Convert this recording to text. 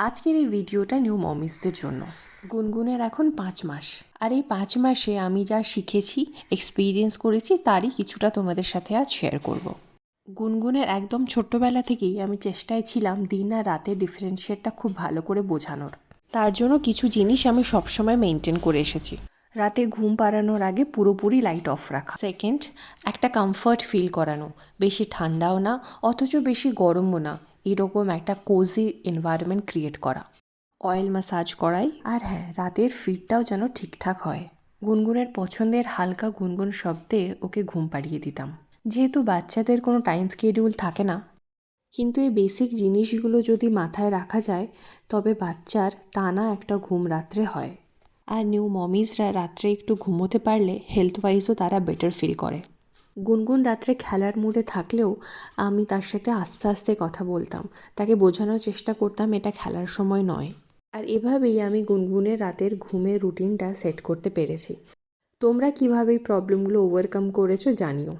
আজকের এই ভিডিওটা নিউ মমিসদের জন্য। গুনগুনের এখন 5 মাস, আর এই 5 মাসে আমি যা শিখেছি, এক্সপিরিয়েন্স করেছি, তারই কিছুটা তোমাদের সাথে আজ শেয়ার করব। গুনগুনের একদম ছোট্টবেলা থেকেই আমি চেষ্টায় ছিলাম দিন আর রাতের ডিফারেন্সিয়েটটা খুব ভালো করে বোঝানোর। তার জন্য কিছু জিনিস আমি সবসময় মেনটেন করে এসেছি। রাতে ঘুম পাড়ানোর আগে পুরোপুরি লাইট অফ রাখা। সেকেন্ড, একটা কমফর্ট ফিল করানো, বেশি ঠান্ডাও না অথচ বেশি গরমও না, এরকম একটা কোজি এনভায়রনমেন্ট ক্রিয়েট করা। অয়েল ম্যাসাজ করাই, আর হ্যাঁ, রাতের ফিডটাও যেন ঠিকঠাক হয়। গুনগুনের পছন্দের হালকা গুনগুন শব্দে ওকে ঘুম পাড়িয়ে দিতাম। যেহেতু বাচ্চাদের কোনো টাইম শিডিউল থাকে না, কিন্তু এই বেসিক জিনিসগুলো যদি মাথায় রাখা যায় তবে বাচ্চার টানা একটা ঘুম রাত্রে হয়। আর নিউ মমিজরা রাত্রে একটু ঘুমোতে পারলে হেলথ ওয়াইজও তারা বেটার ফিল করে। গুনগুন রাত্রে খেলার মুডে থাকলেও আমি তার সাথে আস্তে আস্তে কথা বলতাম, তাকে বোঝানোর চেষ্টা করতাম এটা খেলার সময় নয়। আর এভাবেই আমি গুনগুনের রাতের ঘুমের রুটিনটা সেট করতে পেরেছি। তোমরা কিভাবে এই প্রবলেমগুলো ওভারকাম করেছো জানিও।